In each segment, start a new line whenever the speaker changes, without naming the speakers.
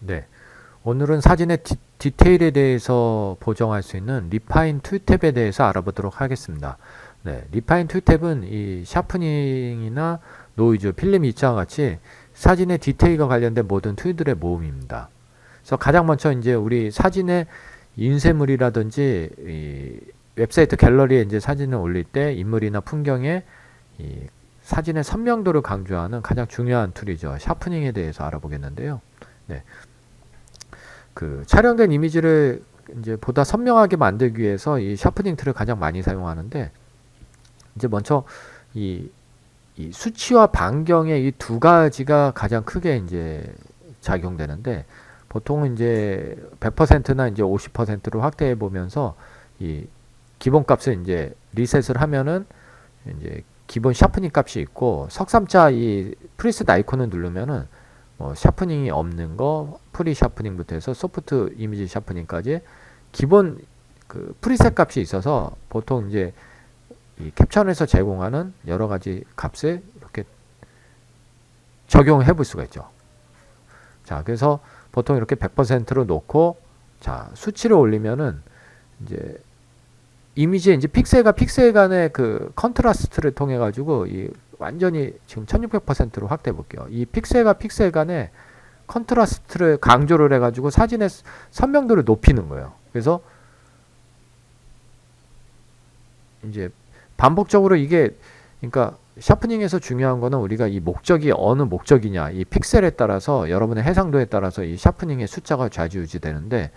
네, 오늘은 사진의 디테일에 대해서 보정할 수 있는 리파인 툴탭에 대해서 알아보도록 하겠습니다. 네, 리파인 툴탭은 이 샤프닝이나 노이즈, 필름 입자와 같이 사진의 디테일과 관련된 모든 툴들의 모음입니다. 그래서 가장 먼저 이제 우리 사진의 인쇄물이라든지 이 웹사이트 갤러리에 이제 사진을 올릴 때 인물이나 풍경에 이 사진의 선명도를 강조하는 가장 중요한 툴이죠. 샤프닝에 대해서 알아보겠는데요. 네. 그 촬영된 이미지를 이제 보다 선명하게 만들기 위해서 이 샤프닝 툴을 가장 많이 사용하는데, 이제 먼저 이 수치와 반경의 이 두 가지가 가장 크게 이제 작용되는데, 보통은 이제 100%나 이제 50%로 확대해 보면서 이 기본값을 이제 리셋을 하면은 이제 기본 샤프닝 값이 있고, 석삼자 이 프리셋 아이콘을 누르면은 뭐 샤프닝이 없는 거, 프리 샤프닝부터 해서 소프트 이미지 샤프닝까지 기본 그 프리셋 값이 있어서, 보통 이제 이 캡처에서 제공하는 여러 가지 값을 이렇게 적용해 볼 수가 있죠. 자, 그래서 보통 이렇게 100%로 놓고, 자, 수치를 올리면은 이제 이미지에 이제 픽셀과 픽셀 간의 그 컨트라스트를 통해 가지고 이 완전히 지금 1600%로 확대해 볼게요. 이 픽셀과 픽셀 간의 컨트라스트를 강조를 해 가지고 사진의 선명도를 높이는 거예요. 그래서 이제 반복적으로 이게, 그러니까 샤프닝에서 중요한 거는 우리가 이 목적이 어느 목적이냐, 이 픽셀에 따라서 여러분의 해상도에 따라서 이 샤프닝의 숫자가 좌지우지 되는데,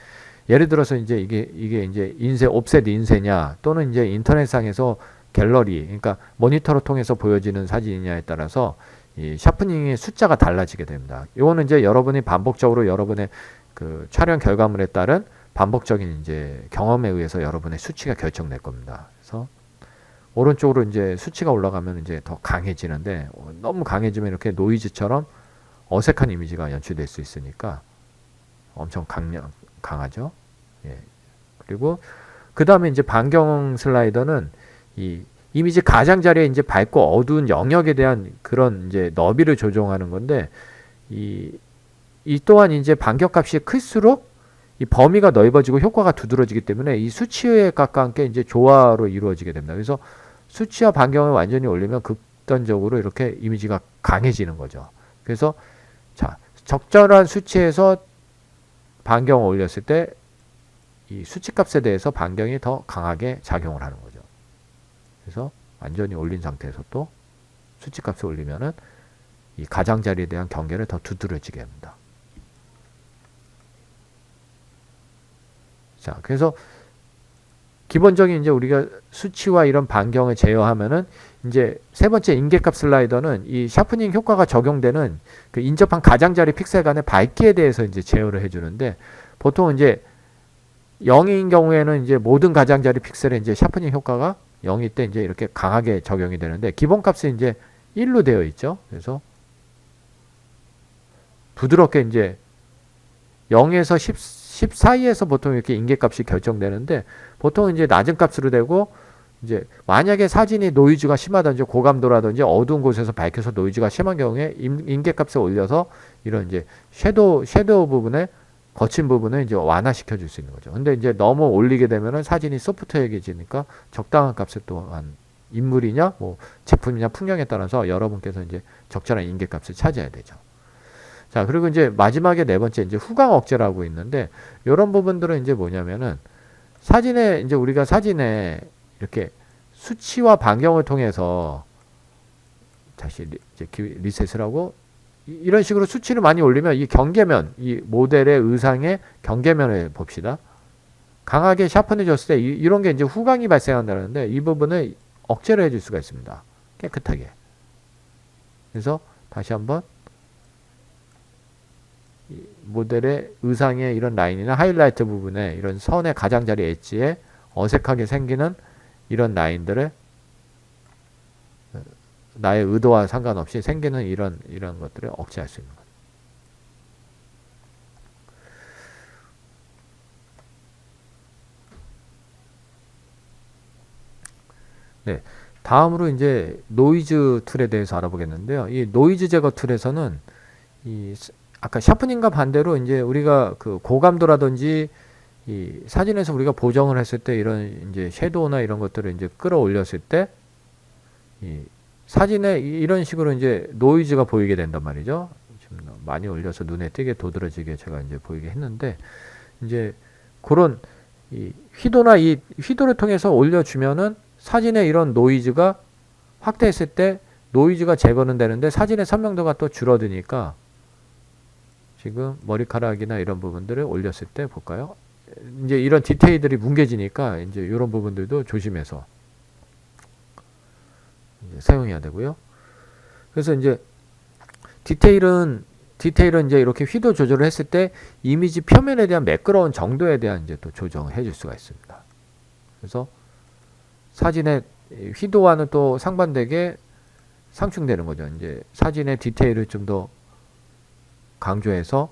예를 들어서 이제 이게 이제 인쇄, 옵셋 인쇄냐, 또는 이제 인터넷상에서 갤러리, 그러니까 모니터를 통해서 보여지는 사진이냐에 따라서 이 샤프닝의 숫자가 달라지게 됩니다. 이거는 이제 여러분이 반복적으로 여러분의 그 촬영 결과물에 따른 반복적인 이제 경험에 의해서 여러분의 수치가 결정될 겁니다. 그래서 오른쪽으로 이제 수치가 올라가면 이제 더 강해지는데, 너무 강해지면 이렇게 노이즈처럼 어색한 이미지가 연출될 수 있으니까 엄청 강하죠. 예. 그리고 그 다음에 이제 반경 슬라이더는 이 이미지 가장자리에 이제 밝고 어두운 영역에 대한 그런 이제 너비를 조정하는 건데, 이 또한 이제 반경값이 클수록 이 범위가 넓어지고 효과가 두드러지기 때문에 이 수치에 함께 이제 조화로 이루어지게 됩니다. 그래서 수치와 반경을 완전히 올리면 극단적으로 이렇게 이미지가 강해지는 거죠. 그래서 자, 적절한 수치에서 반경을 올렸을 때 이 수치값에 대해서 반경이 더 강하게 작용을 하는 거죠. 그래서 완전히 올린 상태에서 또 수치값을 올리면은 이 가장자리에 대한 경계를 더 두드러지게 합니다. 자, 그래서 기본적인 이제 우리가 수치와 이런 반경을 제어하면은, 이제 세 번째 인계값 슬라이더는 이 샤프닝 효과가 적용되는 그 인접한 가장자리 픽셀 간의 밝기에 대해서 이제 제어를 해주는데, 보통 이제 0인 경우에는 이제 모든 가장자리 픽셀에 이제 샤프닝 효과가 0일 때 이제 이렇게 강하게 적용이 되는데, 기본값이 이제 1로 되어 있죠. 그래서 부드럽게 이제 0에서 10 사이에서 보통 이렇게 인계값이 결정되는데, 보통 이제 낮은 값으로 되고, 이제 만약에 사진이 노이즈가 심하든지 고감도라든지 어두운 곳에서 밝혀서 노이즈가 심한 경우에 인계값을 올려서 이런 이제 섀도우 부분에 거친 부분을 이제 완화시켜 줄 수 있는 거죠. 근데 이제 너무 올리게 되면은 사진이 소프트해지니까 적당한 값을 또한 인물이냐, 뭐 제품이냐, 풍경에 따라서 여러분께서 이제 적절한 인계값을 찾아야 되죠. 자, 그리고 이제 마지막에 네 번째 이제 후광 억제라고 있는데, 이런 부분들은 이제 뭐냐면은 사진에 이제 우리가 사진에 이렇게 수치와 반경을 통해서 다시 이제 리셋을 하고, 이런 식으로 수치를 많이 올리면 이 경계면, 이 모델의 의상의 경계면을 봅시다. 강하게 샤픈해졌을 때 이런 게 이제 후광이 발생한다는데, 이 부분을 억제를 해줄 수가 있습니다. 깨끗하게. 그래서 다시 한번 모델의 의상의 이런 라인이나 하이라이트 부분에 이런 선의 가장자리 엣지에 어색하게 생기는 이런 라인들을 나의 의도와 상관없이 생기는 이런 것들을 억제할 수 있는 것. 네, 다음으로 이제 노이즈 툴에 대해서 알아보겠는데요. 이 노이즈 제거 툴에서는 이 아까 샤프닝과 반대로 이제 우리가 그 고감도라든지 이 사진에서 우리가 보정을 했을 때 이런 이제 섀도우나 이런 것들을 이제 끌어올렸을 때 이 사진에 이런 식으로 이제 노이즈가 보이게 된단 말이죠. 지금 많이 올려서 눈에 띄게 도드라지게 제가 이제 보이게 했는데 이제 그런 이 휘도를 통해서 올려주면은 사진에 이런 노이즈가 확대했을 때 노이즈가 제거는 되는데 사진의 선명도가 또 줄어드니까 지금 머리카락이나 이런 부분들을 올렸을 때 볼까요? 이제 이런 디테일들이 뭉개지니까 이제 이런 부분들도 조심해서 이제 사용해야 되고요. 그래서 이제 디테일은 이제 이렇게 휘도 조절을 했을 때 이미지 표면에 대한 매끄러운 정도에 대한 이제 또 조정을 해줄 수가 있습니다. 그래서 사진의 휘도와는 또 상반되게 상충되는 거죠. 이제 사진의 디테일을 좀 더 강조해서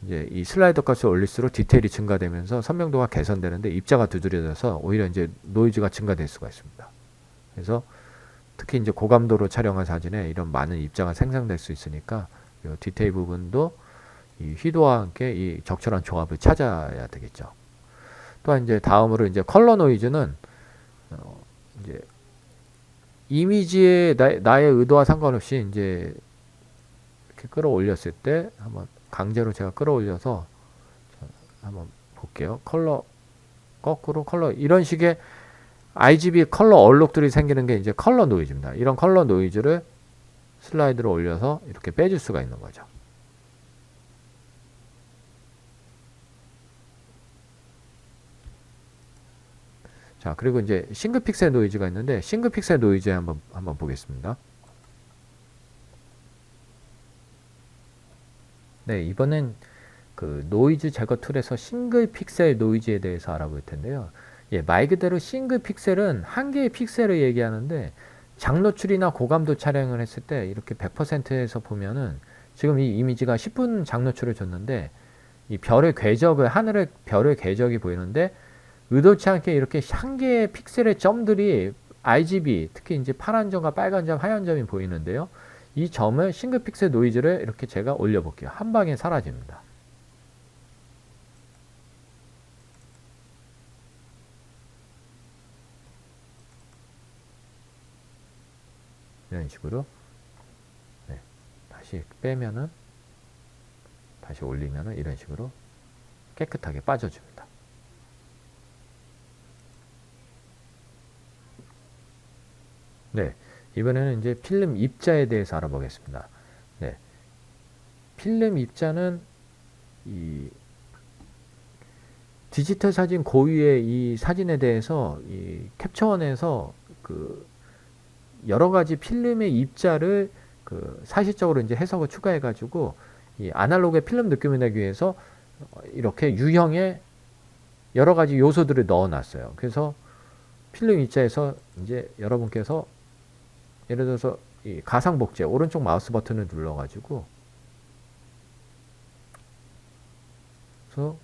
이제 이 슬라이더 값을 올릴수록 디테일이 증가되면서 선명도가 개선되는데 입자가 두드려져서 오히려 이제 노이즈가 증가될 수가 있습니다. 그래서 특히 이제 고감도로 촬영한 사진에 이런 많은 입자가 생성될 수 있으니까 이 디테일 부분도 이 휘도와 함께 이 적절한 조합을 찾아야 되겠죠. 또한 이제 다음으로 이제 컬러 노이즈는 이제 이미지의 나의 의도와 상관없이 이제 이렇게 끌어올렸을 때 한번 강제로 제가 끌어올려서 한번 볼게요. 컬러 거꾸로 컬러 이런 식의 RGB 컬러 얼룩들이 생기는 게 이제 컬러 노이즈입니다. 이런 컬러 노이즈를 슬라이드로 올려서 이렇게 빼줄 수가 있는 거죠. 자, 그리고 이제 싱글 픽셀 노이즈가 있는데 싱글 픽셀 노이즈에 한번 보겠습니다. 네, 이번엔 그 노이즈 제거 툴에서 싱글 픽셀 노이즈에 대해서 알아볼 텐데요. 예, 말 그대로 싱글 픽셀은 한 개의 픽셀을 얘기하는데 장노출이나 고감도 촬영을 했을 때 이렇게 100%에서 보면은 지금 이 이미지가 10분 장노출을 줬는데 이 별의 궤적을 하늘의 별의 궤적이 보이는데 의도치 않게 이렇게 한 개의 픽셀의 점들이 RGB 특히 이제 파란 점과 빨간 점, 하얀 점이 보이는데요. 이 점을 싱글 픽셀 노이즈를 이렇게 제가 올려 볼게요. 한 방에 사라집니다. 이런 식으로 네, 다시 빼면은 다시 올리면은 이런 식으로 깨끗하게 빠져줍니다. 네, 이번에는 이제 필름 입자에 대해서 알아보겠습니다. 네, 필름 입자는 이 디지털 사진 고유의 이 사진에 대해서 이 캡처원에서 그 여러 가지 필름의 입자를 그 사실적으로 이제 해석을 추가해 가지고 이 아날로그의 필름 느낌을 내기 위해서 이렇게 유형의 여러 가지 요소들을 넣어 놨어요. 그래서 필름 입자에서 이제 여러분께서 예를 들어서 이 가상 복제 오른쪽 마우스 버튼을 눌러 가지고 그래서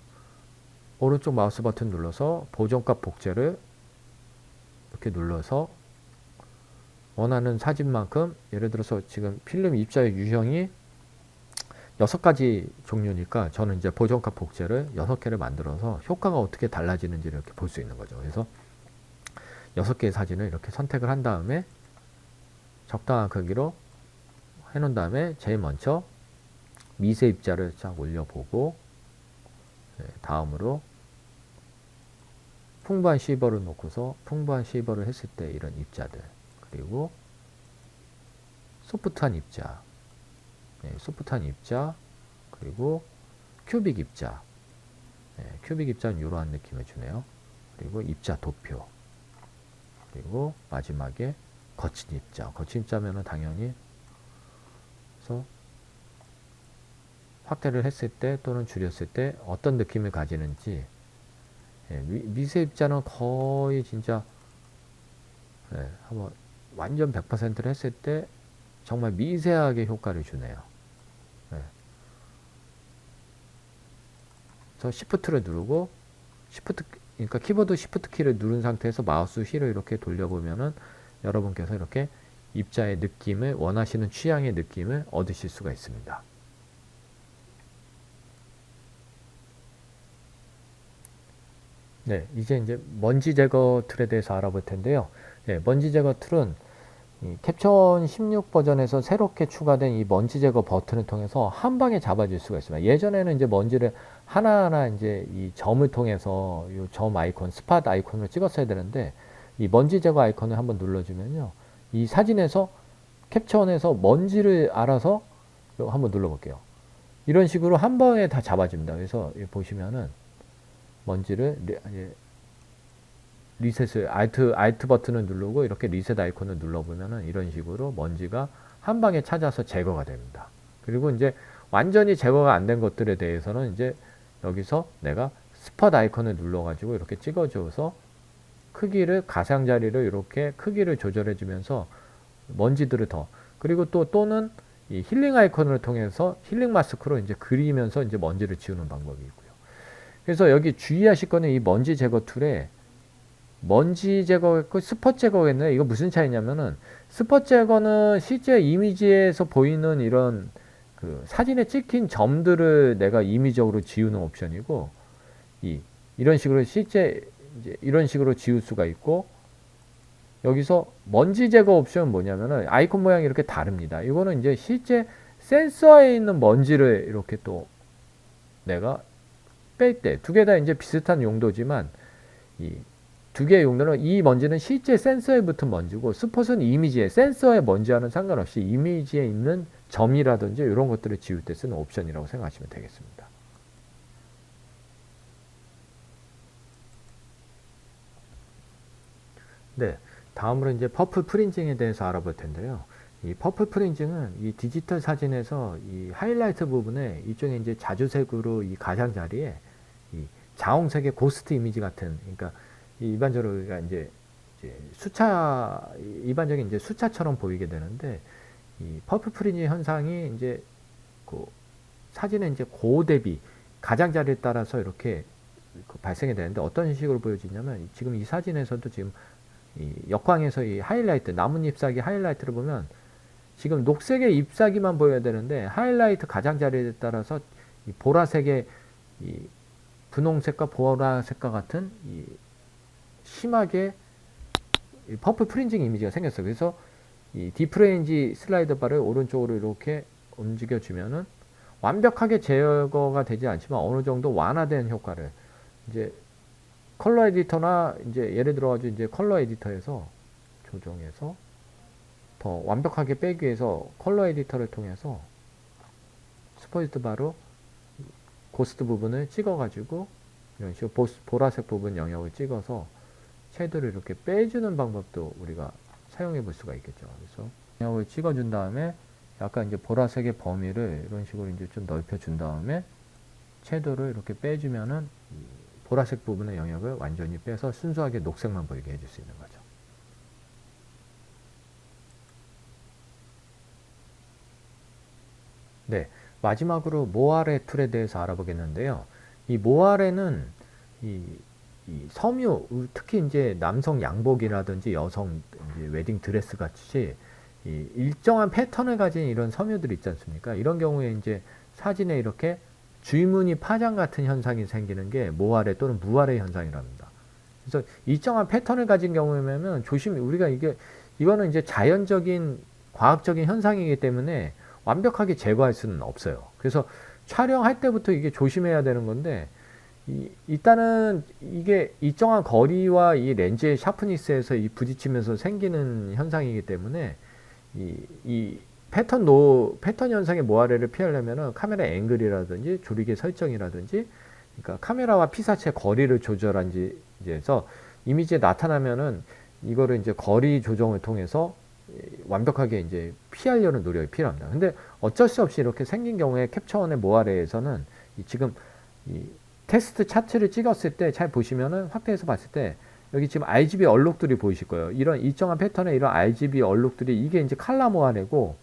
오른쪽 마우스 버튼 눌러서 보정값 복제를 이렇게 눌러서 원하는 사진만큼 예를 들어서 지금 필름 입자의 유형이 6가지 종류니까 저는 이제 보정값 복제를 6개를 만들어서 효과가 어떻게 달라지는지 이렇게 볼 수 있는 거죠. 그래서 6개의 사진을 이렇게 선택을 한 다음에 적당한 크기로 해놓은 다음에 제일 먼저 미세 입자를 쫙 올려보고 다음으로 풍부한 시버를 놓고서 풍부한 시버를 했을 때 이런 입자들 그리고 소프트한 입자 소프트한 입자 그리고 큐빅 입자 큐빅 입자는 이러한 느낌을 주네요. 그리고 입자 도표 그리고 마지막에 거친 입자 거친 입자면은 당연히 그래서 확대를 했을 때 또는 줄였을 때 어떤 느낌을 가지는지 미세 입자는 거의 진짜 한번 완전 100%를 했을 때 정말 미세하게 효과를 주네요. 그래서 Shift를 누르고 그러니까 키보드 Shift 키를 누른 상태에서 마우스 휠을 이렇게 돌려보면은 여러분께서 이렇게 입자의 느낌을 원하시는 취향의 느낌을 얻으실 수가 있습니다. 네, 이제 먼지 제거 툴에 대해서 알아볼 텐데요. 예, 먼지 제거 툴은 이 캡처원 16 버전에서 새롭게 추가된 이 먼지 제거 버튼을 통해서 한 방에 잡아줄 수가 있습니다. 예전에는 이제 먼지를 하나하나 이제 이 점을 통해서 이 점 아이콘, 스팟 아이콘을 찍었어야 되는데 이 먼지 제거 아이콘을 한번 눌러주면요. 이 사진에서 캡처원에서 먼지를 알아서 한번 눌러볼게요. 이런 식으로 한 방에 다 잡아줍니다. 그래서 보시면은 먼지를 리셋을 알트 버튼을 누르고 이렇게 리셋 아이콘을 눌러보면은 이런 식으로 먼지가 한 방에 찾아서 제거가 됩니다. 그리고 이제 완전히 제거가 안 된 것들에 대해서는 이제 여기서 내가 스팟 아이콘을 눌러가지고 이렇게 찍어줘서 크기를 가장자리를 이렇게 크기를 조절해 주면서 먼지들을 더 그리고 또는 이 힐링 아이콘을 통해서 힐링 마스크로 이제 그리면서 이제 먼지를 지우는 방법이 있고요. 그래서 여기 주의하실 거는 이 먼지 제거 툴에 먼지 제거했고 스폿 제거했네. 이거 무슨 차이냐면은 스폿 제거는 실제 이미지에서 보이는 이런 그 사진에 찍힌 점들을 내가 임의적으로 지우는 옵션이고 이런 식으로 실제 이제 이런 식으로 지울 수가 있고 여기서 먼지 제거 옵션은 뭐냐면은 아이콘 모양이 이렇게 다릅니다. 이거는 이제 실제 센서에 있는 먼지를 이렇게 또 내가 뺄 때 두 개 다 이제 비슷한 용도지만 이 두 개의 용도는 이 먼지는 실제 센서에 붙은 먼지고 스폿은 이미지에 센서의 먼지와는 상관없이 이미지에 있는 점이라든지 이런 것들을 지울 때 쓰는 옵션이라고 생각하시면 되겠습니다. 네, 다음으로 이제 퍼플 프린징에 대해서 알아볼 텐데요. 이 퍼플 프린징은 이 디지털 사진에서 이 하이라이트 부분에 이쪽에 이제 자주색으로 이 가장자리에 이 자홍색의 고스트 이미지 같은 그러니까 일반적으로 우리가 이제 수차 일반적인 이제 수차처럼 보이게 되는데 이 퍼플 프린징 현상이 이제 그 사진의 이제 고 대비 가장자리에 따라서 이렇게 발생이 되는데 어떤 식으로 보여지냐면 지금 이 사진에서도 지금 이 역광에서 이 하이라이트 나뭇잎 잎사귀 하이라이트를 보면 지금 녹색의 잎사귀만 보여야 되는데 하이라이트 가장자리에 따라서 이 보라색의 이 분홍색과 보라색과 같은 이 심하게 이 퍼플 프린징 이미지가 생겼어요. 그래서 이 디프레인지 슬라이더 바를 오른쪽으로 이렇게 움직여 주면은 완벽하게 제거가 되지 않지만 어느 정도 완화된 효과를 이제 컬러 에디터나 이제 예를 들어 가지고 이제 컬러 에디터에서 조정해서 더 완벽하게 빼기 위해서 컬러 에디터를 통해서 스포이트 바로 고스트 부분을 찍어 가지고 이런 식으로 보라색 부분 영역을 찍어서 섀도우를 이렇게 빼주는 방법도 우리가 사용해 볼 수가 있겠죠. 그래서 영역을 찍어준 다음에 약간 이제 보라색의 범위를 이런 식으로 이제 좀 넓혀준 다음에 섀도우를 이렇게 빼주면은 보라색 부분의 영역을 완전히 빼서 순수하게 녹색만 보이게 해줄 수 있는 거죠. 네, 마지막으로 모아레 툴에 대해서 알아보겠는데요. 이 모아레는 이 섬유, 특히 이제 남성 양복이라든지 여성 이제 웨딩 드레스 같이 이 일정한 패턴을 가진 이런 섬유들이 있지 않습니까? 이런 경우에 이제 사진에 이렇게 줄무늬 파장 같은 현상이 생기는 게 모아레 또는 무아레 현상이랍니다. 그래서 일정한 패턴을 가진 경우에는 우리가 이거는 이제 자연적인 과학적인 현상이기 때문에 완벽하게 제거할 수는 없어요. 그래서 촬영할 때부터 이게 조심해야 되는 건데 일단은 이게 일정한 거리와 이 렌즈의 샤프니스에서 이 부딪히면서 생기는 현상이기 때문에 이 패턴 현상의 모아레를 피하려면은 카메라 앵글이라든지 조리개 설정이라든지 그러니까 카메라와 피사체 거리를 조절한지 해서 이미지에 나타나면은 이거를 이제 거리 조정을 통해서 완벽하게 이제 피하려는 노력이 필요합니다. 근데 어쩔 수 없이 이렇게 생긴 경우에 캡처원의 모아레에서는 지금 이 테스트 차트를 찍었을 때 잘 보시면은 확대해서 봤을 때 여기 지금 RGB 얼룩들이 보이실 거예요. 이런 일정한 패턴의 이런 RGB 얼룩들이 이게 이제 칼라 모아레고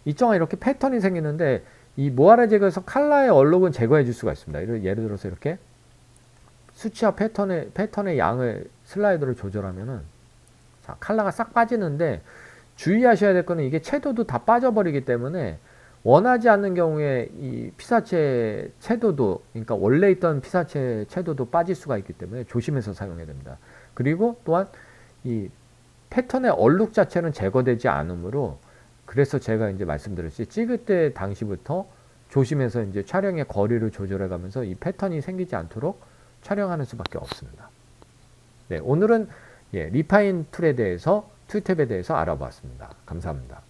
일정한 이렇게 패턴이 생기는데 이 모아레 제거에서 칼라의 얼룩은 제거해 줄 수가 있습니다. 예를 들어서 이렇게 수치와 패턴의 양을 슬라이더를 조절하면은 자, 칼라가 싹 빠지는데 주의하셔야 될 거는 이게 채도도 다 빠져버리기 때문에 원하지 않는 경우에 이 피사체 채도도, 그러니까 원래 있던 피사체 채도도 빠질 수가 있기 때문에 조심해서 사용해야 됩니다. 그리고 또한 이 패턴의 얼룩 자체는 제거되지 않으므로, 그래서 제가 이제 말씀드렸지, 찍을 때 당시부터 조심해서 이제 촬영의 거리를 조절해 가면서 이 패턴이 생기지 않도록 촬영하는 수밖에 없습니다. 네, 오늘은 리파인 툴에 대해서, 툴탭에 대해서 알아봤습니다. 감사합니다.